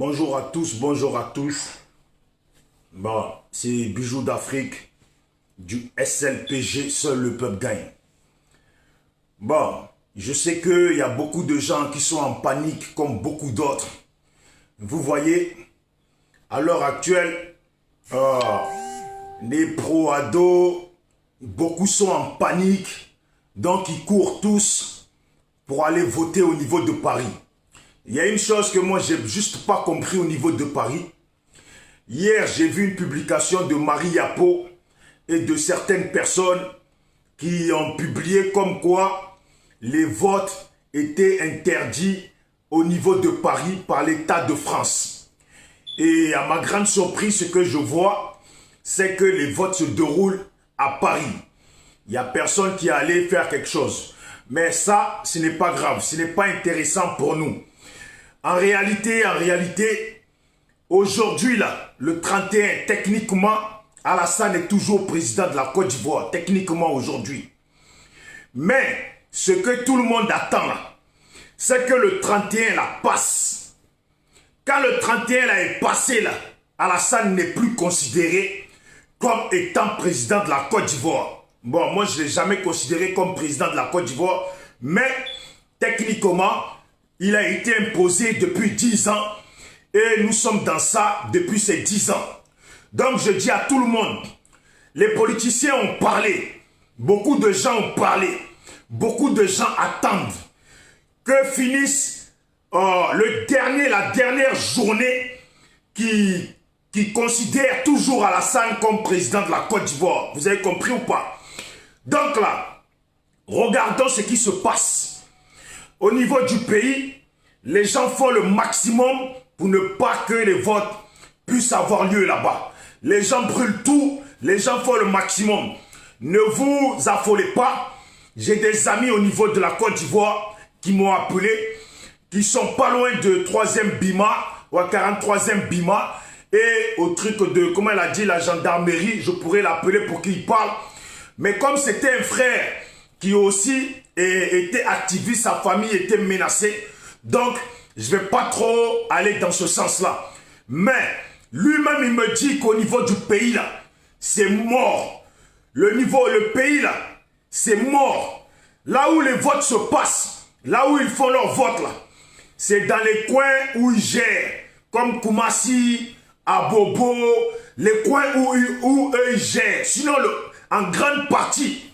Bonjour à tous, bonjour à tous. Bon, c'est Bijoux d'Afrique du SLPG, seul le peuple gagne. Bon, je sais qu'il y a beaucoup de gens qui sont en panique comme beaucoup d'autres. Vous voyez, à l'heure actuelle, les pro-ados, beaucoup sont en panique. Donc ils courent tous pour aller voter au niveau de Paris. Il y a une chose que moi j'ai juste pas compris au niveau de Paris. Hier, j'ai vu une publication de Marie Yapo et de certaines personnes qui ont publié comme quoi les votes étaient interdits au niveau de Paris par l'État de France. Et à ma grande surprise, ce que je vois, c'est que les votes se déroulent à Paris. Il n'y a personne qui est allé faire quelque chose. Mais ça, ce n'est pas grave, ce n'est pas intéressant pour nous. En réalité, aujourd'hui, là, le 31, techniquement, Alassane est toujours président de la Côte d'Ivoire, techniquement aujourd'hui. Mais, ce que tout le monde attend, là, c'est que le 31, là, passe. Quand le 31, là, est passé, là, Alassane n'est plus considéré comme étant président de la Côte d'Ivoire. Bon, moi, je ne l'ai jamais considéré comme président de la Côte d'Ivoire, mais, techniquement, il a été imposé depuis 10 ans et nous sommes dans ça depuis ces 10 ans. Donc je dis à tout le monde, les politiciens ont parlé, beaucoup de gens ont parlé, beaucoup de gens attendent que finisse la dernière journée qui considère toujours Alassane comme président de la Côte d'Ivoire. Vous avez compris ou pas? Donc là, regardons ce qui se passe. Au niveau du pays, les gens font le maximum pour ne pas que les votes puissent avoir lieu là-bas. Les gens brûlent tout, les gens font le maximum. Ne vous affolez pas. J'ai des amis au niveau de la Côte d'Ivoire qui m'ont appelé, qui sont pas loin de 3e Bima, ou à 43e Bima, et au truc de, comment elle a dit, la gendarmerie, je pourrais l'appeler pour qu'il parle. Mais comme c'était un frère qui aussi était activiste, sa famille était menacée. Donc, je ne vais pas trop aller dans ce sens-là. Mais, lui-même, il me dit qu'au niveau du pays, là, c'est mort. Le pays, là, c'est mort. Là où les votes se passent, là où ils font leurs votes, là, c'est dans les coins où ils gèrent, comme Koumassi, Abobo, les coins où eux ils gèrent. Sinon, en grande partie,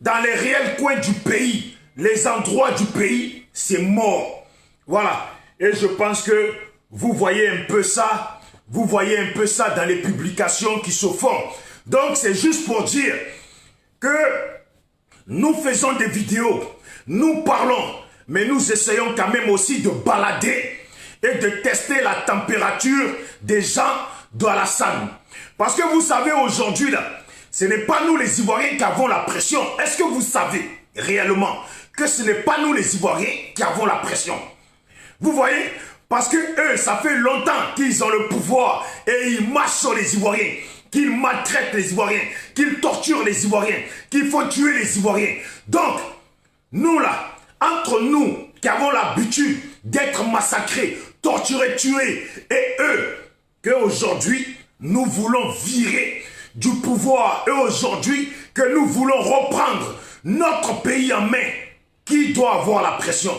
dans les réels coins du pays, les endroits du pays, c'est mort. Voilà. Et je pense que vous voyez un peu ça. Vous voyez un peu ça dans les publications qui se font. Donc, c'est juste pour dire que nous faisons des vidéos. Nous parlons. Mais nous essayons quand même aussi de balader et de tester la température des gens d'Alassane. Parce que vous savez, aujourd'hui, là, ce n'est pas nous les Ivoiriens qui avons la pression. Est-ce que vous savez réellement que ce n'est pas nous les Ivoiriens qui avons la pression? Vous voyez? Parce que eux, ça fait longtemps qu'ils ont le pouvoir et ils marchent sur les Ivoiriens, qu'ils maltraitent les Ivoiriens, qu'ils torturent les Ivoiriens, qu'ils font tuer les Ivoiriens. Donc, nous là, entre nous qui avons l'habitude d'être massacrés, torturés, tués, et eux, qu'aujourd'hui, nous voulons virer du pouvoir et aujourd'hui que nous voulons reprendre notre pays en main, qui doit avoir la pression?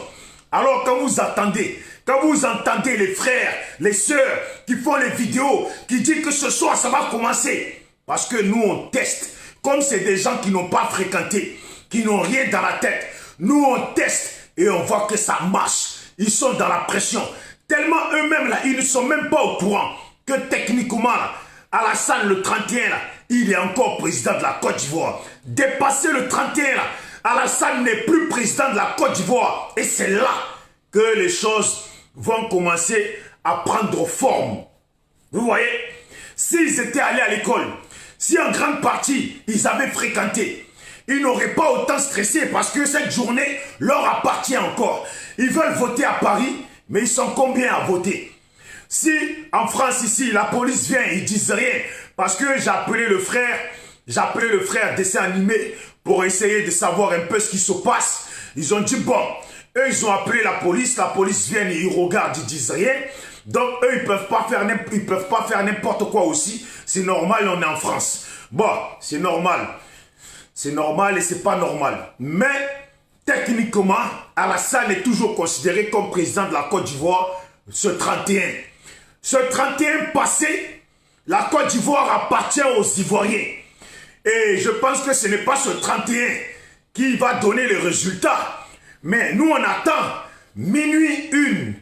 Alors quand vous entendez les frères, les sœurs qui font les vidéos, qui disent que ce soir ça va commencer, parce que nous on teste, comme c'est des gens qui n'ont pas fréquenté, qui n'ont rien dans la tête, nous on teste et on voit que ça marche, ils sont dans la pression, tellement eux-mêmes là, ils ne sont même pas au courant que techniquement là, Alassane le 31 là, il est encore président de la Côte d'Ivoire. Dépassé le 31 là, Alassane n'est plus président de la Côte d'Ivoire. Et c'est là que les choses vont commencer à prendre forme. Vous voyez, s'ils étaient allés à l'école, si en grande partie ils avaient fréquenté, ils n'auraient pas autant stressé parce que cette journée leur appartient encore. Ils veulent voter à Paris, mais ils sont combien à voter? Si en France ici, la police vient, ils disent rien, parce que j'ai appelé le frère dessin animé pour essayer de savoir un peu ce qui se passe. Ils ont dit bon, eux ils ont appelé la police vient, ils regardent, ils disent rien. Donc eux, ils peuvent pas faire n'importe quoi aussi. C'est normal, on est en France. Bon, c'est normal. C'est normal et c'est pas normal. Mais techniquement, Alassane est toujours considéré comme président de la Côte d'Ivoire ce 31. Ce 31 passé, la Côte d'Ivoire appartient aux Ivoiriens. Et je pense que ce n'est pas ce 31 qui va donner les résultats. Mais nous, on attend minuit 1.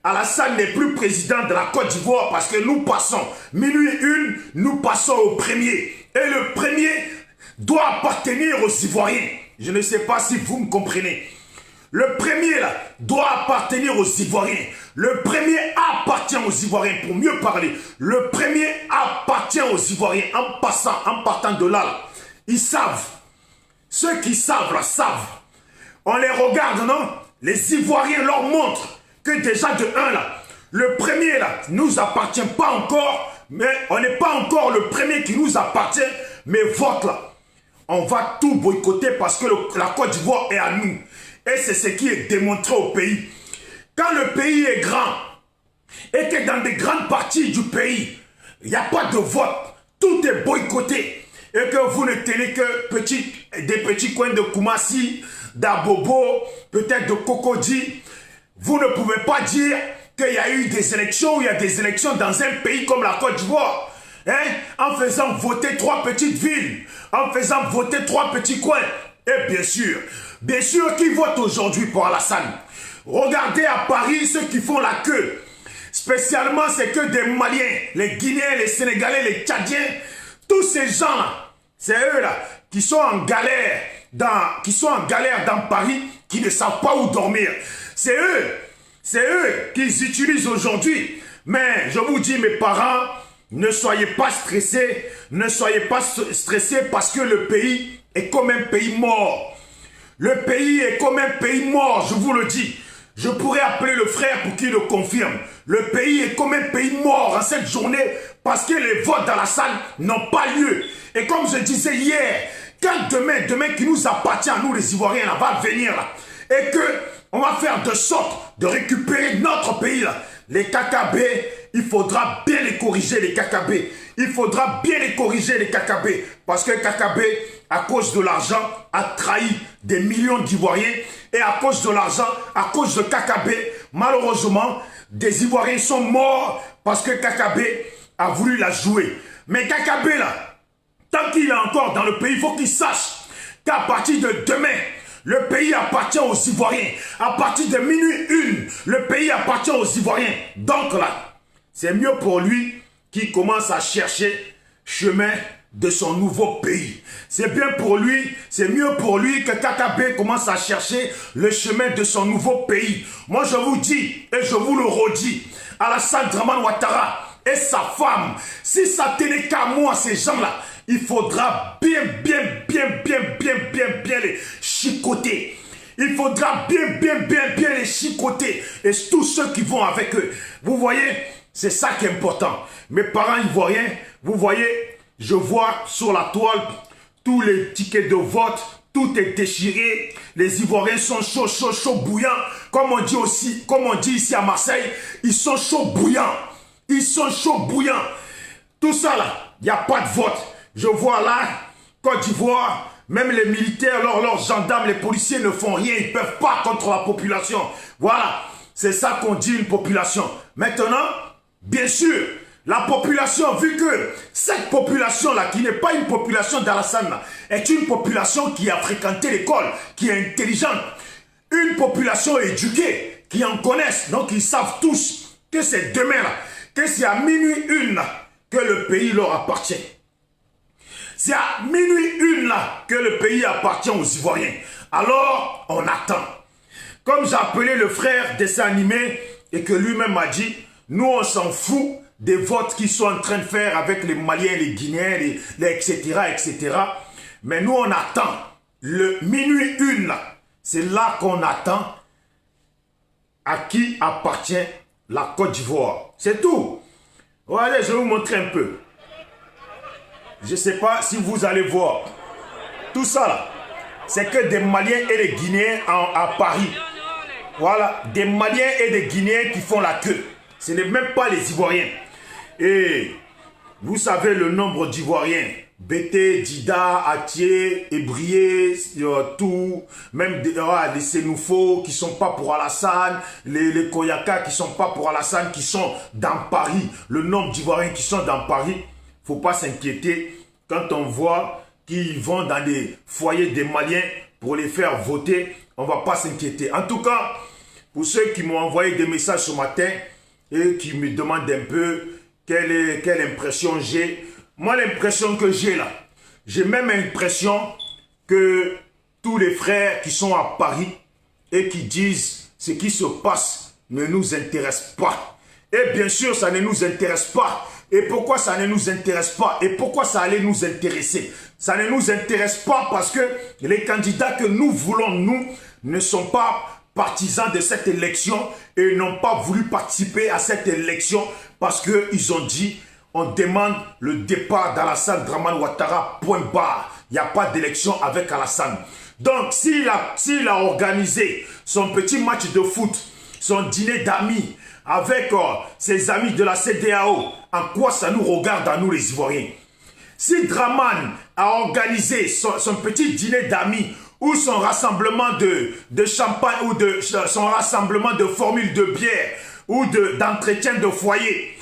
Alassane n'est plus président de la Côte d'Ivoire parce que nous passons. Minuit 1, nous passons au premier. Et le premier doit appartenir aux Ivoiriens. Je ne sais pas si vous me comprenez. Le premier là doit appartenir aux Ivoiriens. Le premier appartient aux Ivoiriens, pour mieux parler. Le premier appartient aux Ivoiriens. En partant de là, ils savent. Ceux qui savent là, savent. On les regarde, non? Les Ivoiriens leur montrent que déjà de un là, le premier là, nous appartient pas encore, mais on n'est pas encore le premier qui nous appartient, mais vote là. On va tout boycotter parce que la Côte d'Ivoire est à nous. Et c'est ce qui est démontré au pays. Quand le pays est grand, et que dans des grandes parties du pays, il n'y a pas de vote, tout est boycotté, et que vous ne tenez que des petits coins de Koumassi, d'Abobo, peut-être de Cocody, vous ne pouvez pas dire qu'il y a eu des élections, ou il y a des élections dans un pays comme la Côte d'Ivoire, hein, en faisant voter 3 petites villes, en faisant voter 3 petits coins. Et bien sûr, qui votent aujourd'hui pour Alassane? Regardez à Paris ceux qui font la queue. Spécialement, c'est que des Maliens, les Guinéens, les Sénégalais, les Tchadiens, tous ces gens-là, c'est eux-là qui sont en galère dans Paris, qui ne savent pas où dormir. C'est eux qu'ils utilisent aujourd'hui. Mais je vous dis, mes parents, ne soyez pas stressés, parce que le pays est comme un pays mort. Le pays est comme un pays mort, je vous le dis. Je pourrais appeler le frère pour qu'il le confirme. Le pays est comme un pays mort en cette journée parce que les votes d'Alassane n'ont pas lieu. Et comme je disais hier, quand demain qui nous appartient à nous les Ivoiriens là, va venir là, et que on va faire de sorte de récupérer notre pays là, les KKB, il faudra bien les corriger les KKB. Il faudra bien les corriger les KKB parce que KKB, à cause de l'argent, a trahi des millions d'Ivoiriens et à cause de l'argent, à cause de KKB, malheureusement, des Ivoiriens sont morts parce que KKB a voulu la jouer. Mais KKB là, tant qu'il est encore dans le pays, il faut qu'il sache qu'à partir de demain, le pays appartient aux Ivoiriens. À partir de minuit 1, le pays appartient aux Ivoiriens. Donc là, c'est mieux pour lui qu'il commence à chercher chemin de son nouveau pays. C'est bien pour lui, c'est mieux pour lui que KKB commence à chercher le chemin de son nouveau pays. Moi je vous dis, et je vous le redis, Alassane Dramane Ouattara et sa femme, si ça tenait qu'à moi ces gens-là, il faudra bien les chicoter. Il faudra bien les chicoter. Et tous ceux qui vont avec eux. Vous voyez, c'est ça qui est important. Mes parents ivoiriens, vous voyez, je vois sur la toile tous les tickets de vote, tout est déchiré. Les Ivoiriens sont chauds bouillants. Comme on dit ici à Marseille, ils sont chauds bouillants. Ils sont chauds bouillants. Tout ça là, il n'y a pas de vote. Je vois là, Côte d'Ivoire, même les militaires, leurs gendarmes, les policiers ne font rien. Ils ne peuvent pas contre la population. Voilà, c'est ça qu'on dit une population. Maintenant, bien sûr, la population, vu que cette population-là, qui n'est pas une population d'Alassane, est une population qui a fréquenté l'école, qui est intelligente, une population éduquée, qui en connaissent, donc ils savent tous que c'est demain, là, que c'est à minuit 1 là, que le pays leur appartient. C'est à minuit 1 là que le pays appartient aux Ivoiriens. Alors, on attend. Comme j'ai appelé le frère dessin animé et que lui-même m'a dit, nous on s'en fout des votes qu'ils sont en train de faire avec les Maliens, les Guinéens, etc. Mais nous on attend. Le minuit 1 là, c'est là qu'on attend à qui appartient la Côte d'Ivoire. C'est tout. Regardez, je vais vous montrer un peu. Je ne sais pas si vous allez voir. Tout ça là, c'est que des Maliens et des Guinéens à Paris. Voilà, des Maliens et des Guinéens qui font la queue. Ce n'est même pas les Ivoiriens. Et vous savez le nombre d'Ivoiriens. Bété, Dida, Atié, Ébrié, tout, même des Sénoufos qui sont pas pour Alassane, les Koyaka qui sont pas pour Alassane, qui sont dans Paris. Le nombre d'Ivoiriens qui sont dans Paris, faut pas s'inquiéter quand on voit qu'ils vont dans des foyers des Maliens pour les faire voter. On va pas s'inquiéter. En tout cas, pour ceux qui m'ont envoyé des messages ce matin et qui me demandent un peu quelle impression j'ai. Moi, l'impression que j'ai là, j'ai même l'impression que tous les frères qui sont à Paris et qui disent ce qui se passe ne nous intéresse pas. Et bien sûr, ça ne nous intéresse pas. Et pourquoi ça ne nous intéresse pas? Et pourquoi ça allait nous intéresser? Ça ne nous intéresse pas parce que les candidats que nous voulons, nous, ne sont pas partisans de cette élection et n'ont pas voulu participer à cette élection parce qu'ils ont dit on demande le départ d'Alassane Dramane Ouattara, point barre. Il n'y a pas d'élection avec Alassane. Donc, s'il a organisé son petit match de foot, son dîner d'amis avec ses amis de la CEDEAO, en quoi ça nous regarde à nous les Ivoiriens? Si Dramane a organisé son petit dîner d'amis ou son rassemblement de champagne ou son rassemblement de formules de bière ou d'entretien de foyer,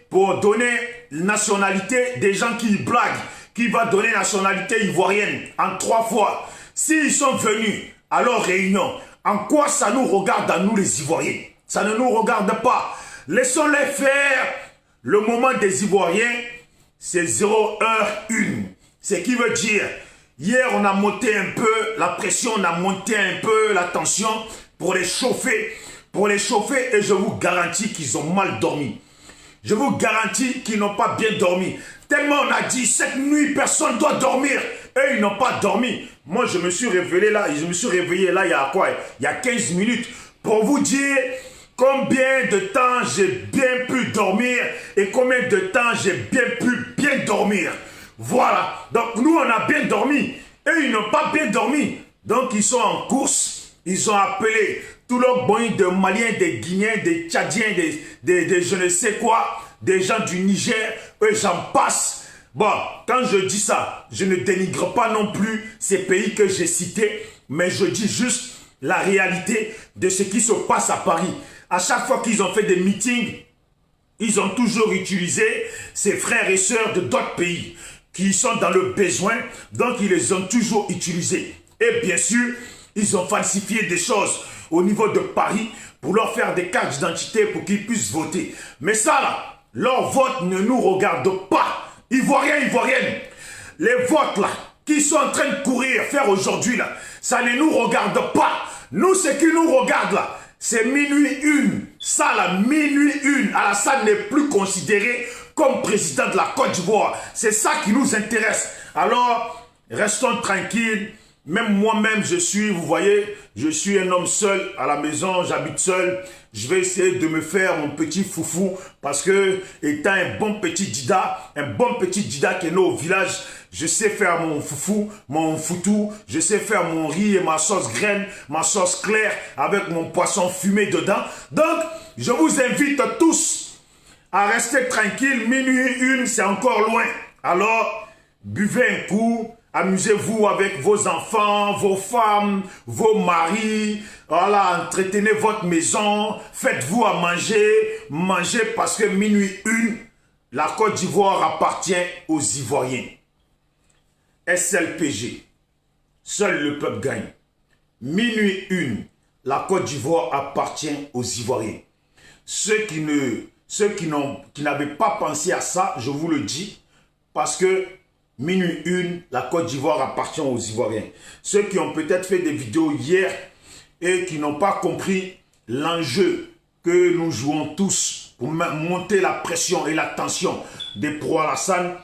pour donner nationalité des gens qui blaguent, qui va donner nationalité ivoirienne en 3 fois. S'ils sont venus à leur réunion, en quoi ça nous regarde à nous les Ivoiriens? Ça ne nous regarde pas. Laissons-les faire. Le moment des Ivoiriens, c'est 0h1. Ce qui veut dire, hier on a monté un peu la pression, on a monté un peu la tension pour les chauffer. Et je vous garantis qu'ils ont mal dormi. Je vous garantis qu'ils n'ont pas bien dormi. Tellement on a dit, cette nuit, personne ne doit dormir. Et ils n'ont pas dormi. Moi, je me suis réveillé là, il y a quoi? Il y a 15 minutes. Pour vous dire combien de temps j'ai bien pu dormir et combien de temps j'ai bien dormir. Voilà. Donc, nous, on a bien dormi. Et ils n'ont pas bien dormi. Donc, ils sont en course. Ils ont appelé tout le boing de Maliens, des Guinéens, des Tchadiens, des je ne sais quoi, des gens du Niger, et j'en passe. Bon, quand je dis ça, je ne dénigre pas non plus ces pays que j'ai cités, mais je dis juste la réalité de ce qui se passe à Paris. À chaque fois qu'ils ont fait des meetings, ils ont toujours utilisé ces frères et sœurs de d'autres pays qui sont dans le besoin, donc ils les ont toujours utilisés. Et bien sûr, ils ont falsifié des choses au niveau de Paris pour leur faire des cartes d'identité pour qu'ils puissent voter. Mais ça là, leur vote ne nous regarde pas. Ivoiriens, Ivoiriennes, les votes là, qui sont en train de courir, faire aujourd'hui là, ça ne nous regarde pas. Nous, ce qui nous regarde là, c'est minuit 1. Ça là, minuit 1, Alassane n'est plus considéré comme président de la Côte d'Ivoire. C'est ça qui nous intéresse. Alors, restons tranquilles. Même moi-même, vous voyez, je suis un homme seul à la maison, j'habite seul. Je vais essayer de me faire mon petit foufou parce que, étant un bon petit dida qui est né au village, je sais faire mon foufou, mon foutou, je sais faire mon riz et ma sauce graine, ma sauce claire avec mon poisson fumé dedans. Donc, je vous invite tous à rester tranquille. Minuit 1, c'est encore loin. Alors, buvez un coup. Amusez-vous avec vos enfants, vos femmes, vos maris. Voilà, entretenez votre maison. Faites-vous à manger. Mangez parce que minuit 1, la Côte d'Ivoire appartient aux Ivoiriens. SLPG. Seul le peuple gagne. Minuit 1, la Côte d'Ivoire appartient aux Ivoiriens. Ceux qui n'avaient pas pensé à ça, je vous le dis, parce que minuit 1, la Côte d'Ivoire appartient aux Ivoiriens. Ceux qui ont peut-être fait des vidéos hier et qui n'ont pas compris l'enjeu que nous jouons tous pour monter la pression et la tension des pro-Alassane,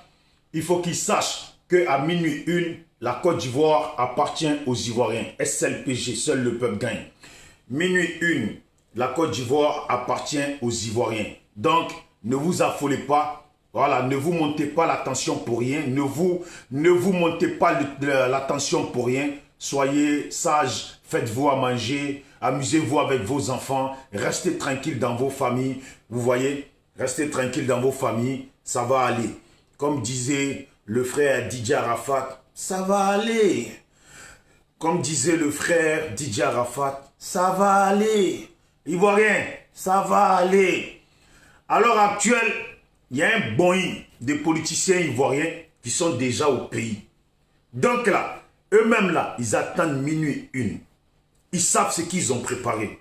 il faut qu'ils sachent qu'à minuit 1, la Côte d'Ivoire appartient aux Ivoiriens. SLPG, seul le peuple gagne. Minuit 1, la Côte d'Ivoire appartient aux Ivoiriens. Donc, ne vous affolez pas. Voilà, ne vous montez pas la tension pour rien. Ne vous montez pas la tension pour rien. Soyez sages, faites-vous à manger, amusez-vous avec vos enfants, restez tranquille dans vos familles, vous voyez, restez tranquille dans vos familles, ça va aller. Comme disait le frère Didier Arafat, ça va aller. Comme disait le frère Didier Arafat, ça va aller. Ivoirien, ça va aller. À l'heure actuelle, il y a un boing de politiciens ivoiriens qui sont déjà au pays. Donc là, eux-mêmes là, ils attendent minuit une. Ils savent ce qu'ils ont préparé.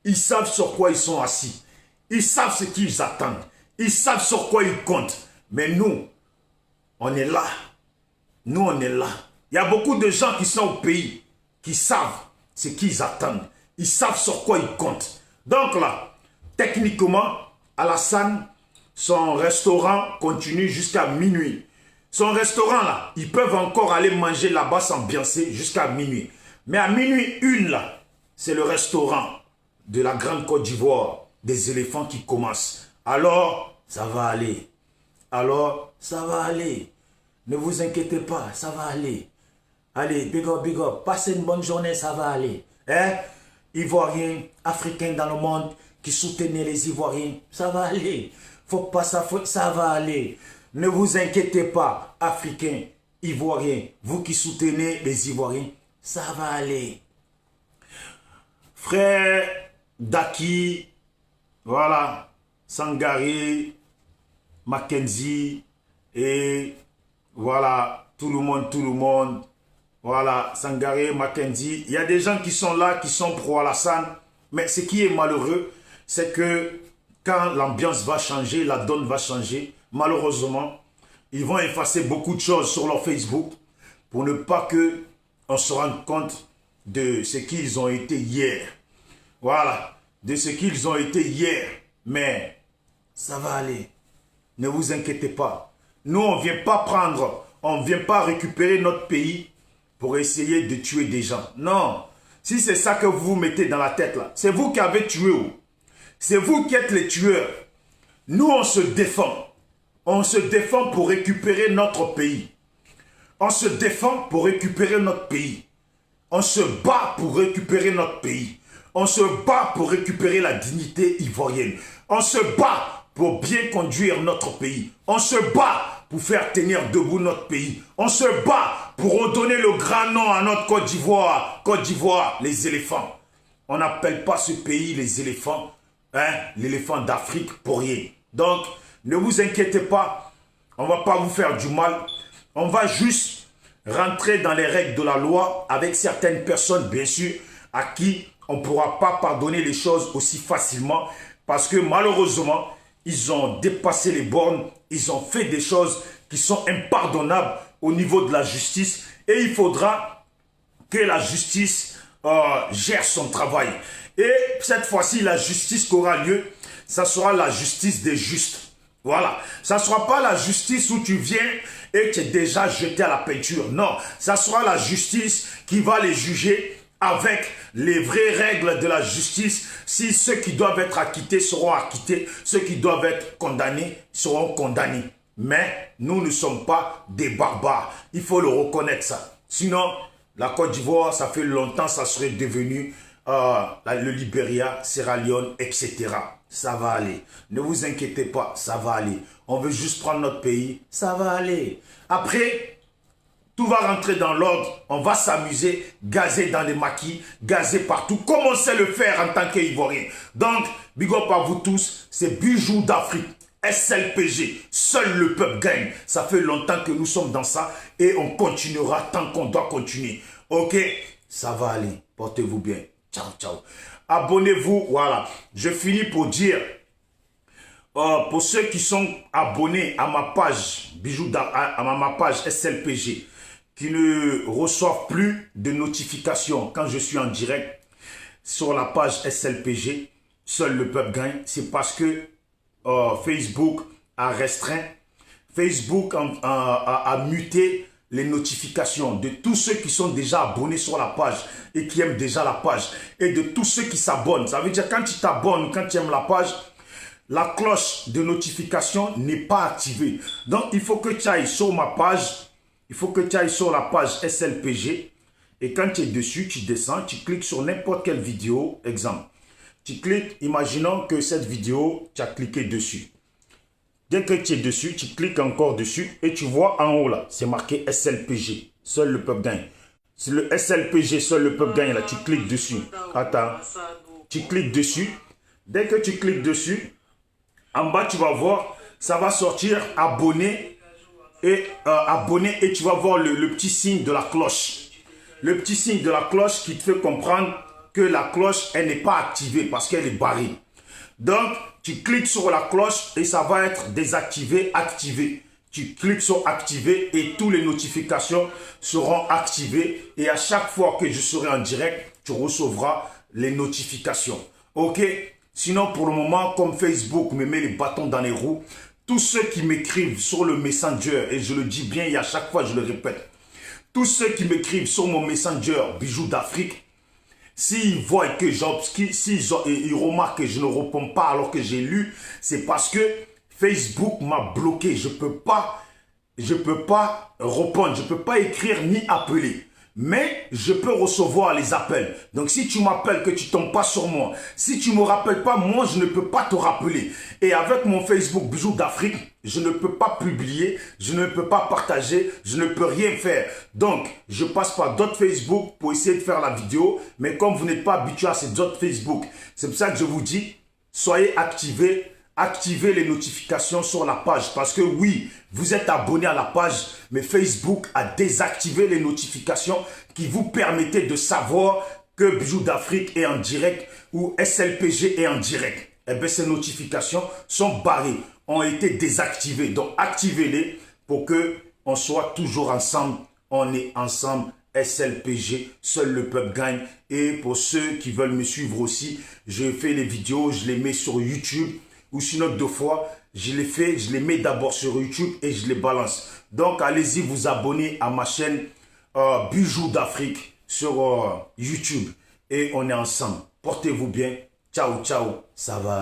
Ils savent sur quoi ils sont assis. Ils savent ce qu'ils attendent. Ils savent sur quoi ils comptent. Mais nous, on est là. Nous, on est là. Il y a beaucoup de gens qui sont au pays, qui savent ce qu'ils attendent. Ils savent sur quoi ils comptent. Donc là, techniquement, Alassane, son restaurant continue jusqu'à minuit. Son restaurant là, ils peuvent encore aller manger là-bas s'ambiancer jusqu'à minuit. Mais à minuit une là, c'est le restaurant de la Grande Côte d'Ivoire, des éléphants qui commencent. Alors, ça va aller. Alors, ça va aller. Ne vous inquiétez pas, ça va aller. Allez, big up, passez une bonne journée, ça va aller. Hein? Ivoiriens, Africains dans le monde qui soutenaient les Ivoiriens, ça va aller. Faut pas ça va aller. Ne vous inquiétez pas, Africains, Ivoiriens, vous qui soutenez les Ivoiriens, ça va aller. Frère Daki, voilà, Sangaré, Mackenzie, et voilà, tout le monde. Voilà, Sangaré, Mackenzie. Il y a des gens qui sont là, qui sont pro Alassane. Mais ce qui est malheureux, c'est que quand l'ambiance va changer, la donne va changer, malheureusement, ils vont effacer beaucoup de choses sur leur Facebook pour ne pas que on se rende compte de ce qu'ils ont été hier. Voilà, de ce qu'ils ont été hier. Mais ça va aller. Ne vous inquiétez pas. Nous, on ne vient pas prendre, on ne vient pas récupérer notre pays pour essayer de tuer des gens. Non. Si c'est ça que vous vous mettez dans la tête là, c'est vous qui avez tué. C'est vous qui êtes les tueurs. Nous, on se défend. On se défend pour récupérer notre pays. On se défend pour récupérer notre pays. On se bat pour récupérer notre pays. On se bat pour récupérer la dignité ivoirienne. On se bat pour bien conduire notre pays. On se bat pour faire tenir debout notre pays. On se bat pour redonner le grand nom à notre Côte d'Ivoire. Côte d'Ivoire, les éléphants. On n'appelle pas ce pays les éléphants, hein, l'éléphant d'Afrique pour rien. Donc, ne vous inquiétez pas, on ne va pas vous faire du mal. On va juste rentrer dans les règles de la loi avec certaines personnes, bien sûr, à qui on ne pourra pas pardonner les choses aussi facilement parce que malheureusement, ils ont dépassé les bornes, ils ont fait des choses qui sont impardonnables au niveau de la justice et il faudra que la justice gère son travail. Et cette fois-ci, la justice qui aura lieu, ça sera la justice des justes. Voilà, ça ne sera pas la justice où tu viens et tu es déjà jeté à la peinture. Non, ça sera la justice qui va les juger avec les vraies règles de la justice. Si ceux qui doivent être acquittés seront acquittés, ceux qui doivent être condamnés seront condamnés. Mais nous ne sommes pas des barbares. Il faut le reconnaître ça. Sinon, la Côte d'Ivoire, ça fait longtemps, ça serait devenu le Libéria, Sierra Leone, etc. Ça va aller. Ne vous inquiétez pas, ça va aller. On veut juste prendre notre pays, ça va aller. Après, tout va rentrer dans l'ordre. On va s'amuser, gazer dans les maquis, gazer partout, comme on sait le faire en tant qu'Ivoirien. Donc, big up à vous tous, c'est Bijoux d'Afrique. SLPG, seul le peuple gagne. Ça fait longtemps que nous sommes dans ça et on continuera tant qu'on doit continuer. Ok, ça va aller. Portez-vous bien. Ciao, ciao. Abonnez-vous. Voilà. Je finis pour dire, pour ceux qui sont abonnés à ma page Bijoux à ma page SLPG, qui ne reçoivent plus de notifications quand je suis en direct sur la page SLPG, seul le peuple gagne. C'est parce que Facebook a restreint, Facebook a muté les notifications de tous ceux qui sont déjà abonnés sur la page et qui aiment déjà la page et de tous ceux qui s'abonnent. Ça veut dire quand tu t'abonnes, quand tu aimes la page, la cloche de notification n'est pas activée. Donc il faut que tu ailles sur ma page, il faut que tu ailles sur la page SLPG Et quand tu es dessus, tu descends, tu cliques sur n'importe quelle vidéo, exemple. Tu cliques, imaginons que cette vidéo, tu as cliqué dessus. Dès que tu es dessus, tu cliques encore dessus et tu vois en haut là, c'est marqué SLPG, seul le peuple gagne. C'est le SLPG, seul le peuple gagne là, tu cliques dessus. Attends, tu cliques dessus. Dès que tu cliques dessus, en bas tu vas voir, ça va sortir abonné et tu vas voir le petit signe de la cloche. Le petit signe de la cloche qui te fait comprendre que la cloche, elle n'est pas activée parce qu'elle est barrée. Donc, tu cliques sur la cloche et ça va être désactivé, activé. Tu cliques sur activer et toutes les notifications seront activées. Et à chaque fois que je serai en direct, tu recevras les notifications. Ok? Sinon, pour le moment, comme Facebook me met les bâtons dans les roues, tous ceux qui m'écrivent sur le Messenger, et je le dis bien et à chaque fois je le répète, tous ceux qui m'écrivent sur mon Messenger, Bijoux d'Afrique, s'ils voient que ils remarquent que je ne réponds pas alors que j'ai lu, c'est parce que Facebook m'a bloqué. Je peux pas répondre, je peux pas écrire ni appeler. Mais je peux recevoir les appels. Donc si tu m'appelles que tu tombes pas sur moi, si tu me rappelles pas, moi je ne peux pas te rappeler. Et avec mon Facebook Bijoux d'Afrique, je ne peux pas publier, je ne peux pas partager, je ne peux rien faire. Donc je passe par d'autres Facebook pour essayer de faire la vidéo. Mais comme vous n'êtes pas habitué à ces autres Facebook, c'est pour ça que je vous dis, soyez activés. Activez les notifications sur la page parce que oui, vous êtes abonné à la page, mais Facebook a désactivé les notifications qui vous permettaient de savoir que Bijoux d'Afrique est en direct ou SLPG est en direct. Eh bien, ces notifications sont barrées, ont été désactivées. Donc, activez-les pour que on soit toujours ensemble. On est ensemble. SLPG, seul le peuple gagne. Et pour ceux qui veulent me suivre aussi, je fais les vidéos, je les mets sur YouTube. Ou sinon, deux fois, je les mets d'abord sur YouTube et je les balance. Donc, allez-y vous abonner à ma chaîne Bijoux d'Afrique sur YouTube. Et on est ensemble. Portez-vous bien. Ciao, ciao. Ça va.